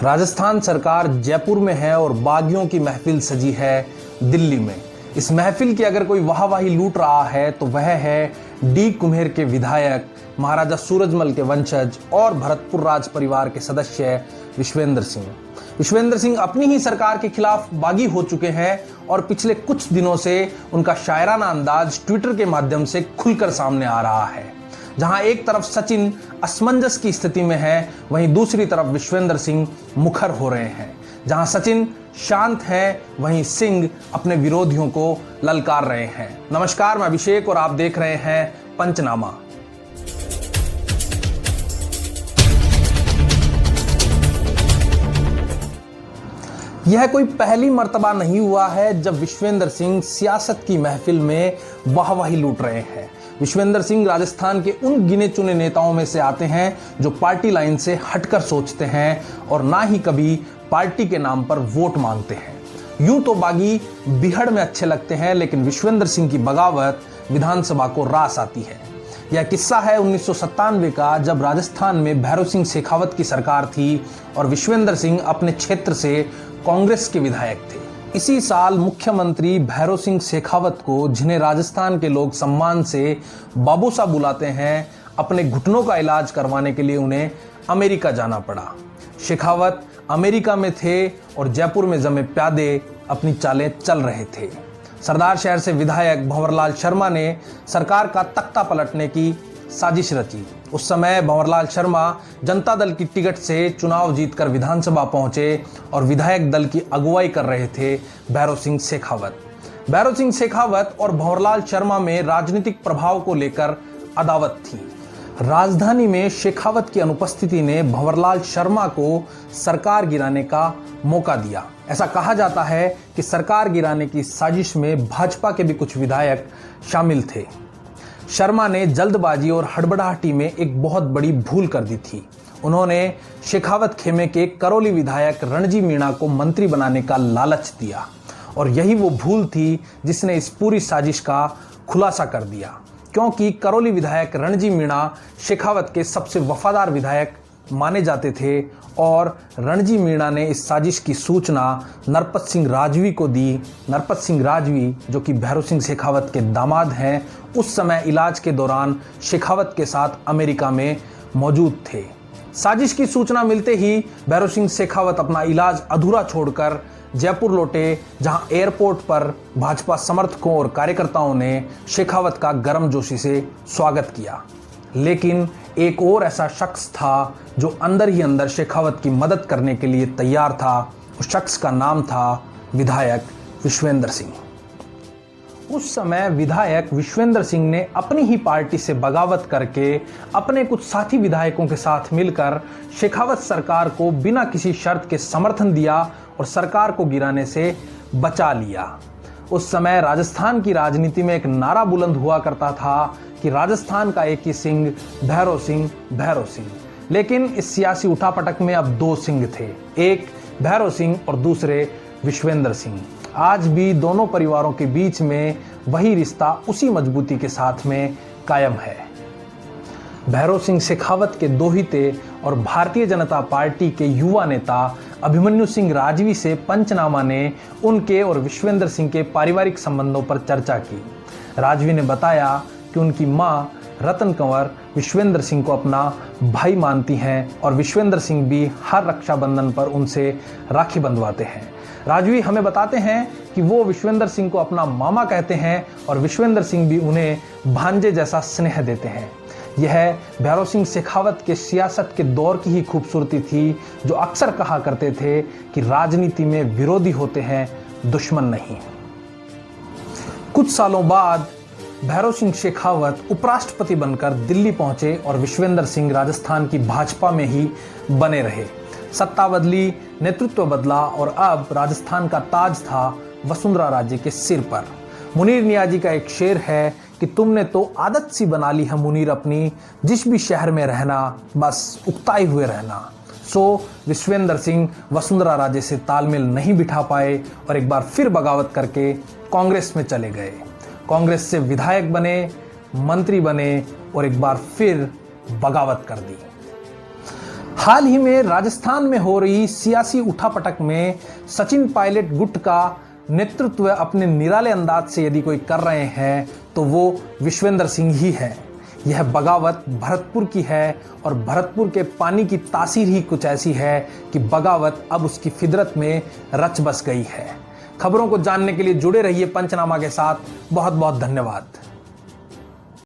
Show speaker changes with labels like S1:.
S1: राजस्थान सरकार जयपुर में है और बागियों की महफिल सजी है दिल्ली में। इस महफिल की अगर कोई वाहवाही लूट रहा है तो वह है डी कुम्हेर के विधायक, महाराजा सूरजमल के वंशज और भरतपुर राज परिवार के सदस्य विश्वेंद्र सिंह। विश्वेंद्र सिंह अपनी ही सरकार के खिलाफ बागी हो चुके हैं और पिछले कुछ दिनों से उनका शायराना अंदाज ट्विटर के माध्यम से खुलकर सामने आ रहा है। जहां एक तरफ सचिन असमंजस की स्थिति में है, वहीं दूसरी तरफ विश्वेंद्र सिंह मुखर हो रहे हैं। जहां सचिन शांत है, वहीं सिंह अपने विरोधियों को ललकार रहे हैं। नमस्कार, मैं अभिषेक और आप देख रहे हैं पंचनामा। यह कोई पहली मर्तबा नहीं हुआ है जब विश्वेंद्र सिंह सियासत की महफिल में वाहवाही लूट रहे हैं। विश्वेंद्र सिंह राजस्थान के उन गिने चुने नेताओं में से आते हैं जो पार्टी लाइन से हटकर सोचते हैं और ना ही कभी पार्टी के नाम पर वोट मांगते हैं। यूं तो बागी बिहड़ में अच्छे लगते हैं, लेकिन विश्वेंद्र सिंह की बगावत विधानसभा को रास आती है। यह किस्सा है 1997 का, जब राजस्थान में भैरव सिंह शेखावत की सरकार थी और विश्वेंद्र सिंह अपने क्षेत्र से कांग्रेस के विधायक थे। इसी साल मुख्यमंत्री भैरव सिंह शेखावत को, जिन्हें राजस्थान के लोग सम्मान से बाबू साहब बुलाते हैं, अपने घुटनों का इलाज करवाने के लिए उन्हें अमेरिका जाना पड़ा। शेखावत अमेरिका में थे और जयपुर में जमे प्यादे अपनी चालें चल रहे थे। सरदार शहर से विधायक भंवरलाल शर्मा ने सरकार का तख्ता पलटने की साजिश रची। उस समय भंवरलाल शर्मा जनता दल की टिकट से चुनाव जीतकर विधानसभा पहुंचे और विधायक दल की अगुवाई कर रहे थे भैरव सिंह शेखावत। भैरव सिंह शेखावत और भंवरलाल शर्मा में राजनीतिक प्रभाव को लेकर अदावत थी। राजधानी में शेखावत की अनुपस्थिति ने भंवरलाल शर्मा को सरकार गिराने का मौका दिया। ऐसा कहा जाता है कि सरकार गिराने की साजिश में भाजपा के भी कुछ विधायक शामिल थे। शर्मा ने जल्दबाजी और हड़बड़ाहटी में एक बहुत बड़ी भूल कर दी थी। उन्होंने शेखावत खेमे के करौली विधायक रणजी मीणा को मंत्री बनाने का लालच दिया और यही वो भूल थी जिसने इस पूरी साजिश का खुलासा कर दिया, क्योंकि करौली विधायक रणजी मीणा शेखावत के सबसे वफादार विधायक माने जाते थे और रणजी मीणा ने इस साजिश की सूचना नरपत सिंह राजवी को दी। नरपत सिंह राजवी, जो कि भैरव सिंह शेखावत के दामाद हैं, उस समय इलाज के दौरान शेखावत के साथ अमेरिका में मौजूद थे। साजिश की सूचना मिलते ही भैरव सिंह शेखावत अपना इलाज अधूरा छोड़कर जयपुर लौटे, जहां एयरपोर्ट पर भाजपा समर्थकों और कार्यकर्ताओं ने शेखावत का गर्मजोशी से स्वागत किया। लेकिन एक और ऐसा शख्स था जो अंदर ही अंदर शेखावत की मदद करने के लिए तैयार था। उस शख्स का नाम था विधायक विश्वेंद्र सिंह। उस समय विधायक विश्वेंद्र सिंह ने अपनी ही पार्टी से बगावत करके अपने कुछ साथी विधायकों के साथ मिलकर शेखावत सरकार को बिना किसी शर्त के समर्थन दिया और सरकार को गिराने से बचा लिया। उस समय राजस्थान की राजनीति में एक नारा बुलंद हुआ करता था कि राजस्थान का एक ही सिंह भैरव सिंह, भैरव सिंह। लेकिन इस सियासी उठापटक में अब दो सिंह थे, एक भैरव सिंह और दूसरे विश्वेंद्र सिंह। आज भी दोनों परिवारों के बीच में वही रिश्ता उसी मजबूती के साथ में कायम है। भैरव सिंह शेखावत के दोहिते और भारतीय जनता पार्टी के युवा नेता अभिमन्यु सिंह राजवी से पंचनामा ने उनके और विश्वेंद्र सिंह के पारिवारिक संबंधों पर चर्चा की। राजवी ने बताया कि उनकी मां रतन कंवर विश्वेंद्र सिंह को अपना भाई मानती हैं और विश्वेंद्र सिंह भी हर रक्षाबंधन पर उनसे राखी बंधवाते हैं। राजवी हमें बताते हैं कि वो विश्वेंद्र सिंह को अपना मामा कहते हैं और विश्वेंद्र सिंह भी उन्हें भांजे जैसा स्नेह देते हैं। यह भैरव सिंह शेखावत के सियासत के दौर की ही खूबसूरती थी, जो अक्सर कहा करते थे कि राजनीति में विरोधी होते हैं, दुश्मन नहीं। कुछ सालों बाद भैरव सिंह शेखावत उपराष्ट्रपति बनकर दिल्ली पहुंचे और विश्वेंद्र सिंह राजस्थान की भाजपा में ही बने रहे। सत्ता बदली, नेतृत्व बदला और अब राजस्थान का ताज था वसुंधरा राजे के सिर पर। मुनीर नियाजी का एक शेर है कि तुमने तो आदत सी बना ली है मुनीर अपनी, जिस भी शहर में रहना बस उकताए हुए रहना। सो विश्वेंद्र सिंह वसुंधरा राजे से तालमेल नहीं बिठा पाए और एक बार फिर बगावत करके कांग्रेस में चले गए। कांग्रेस से विधायक बने, मंत्री बने और एक बार फिर बगावत कर दी। हाल ही में राजस्थान में हो रही सियासी उठापटक में सचिन पायलट गुट का नेतृत्व अपने निराले अंदाज से यदि कोई कर रहे हैं तो वो विश्वेंद्र सिंह ही है। यह बगावत भरतपुर की है और भरतपुर के पानी की तासीर ही कुछ ऐसी है कि बगावत अब उसकी फितरत में रच बस गई है। खबरों को जानने के लिए जुड़े रहिए पंचनामा के साथ। बहुत बहुत धन्यवाद।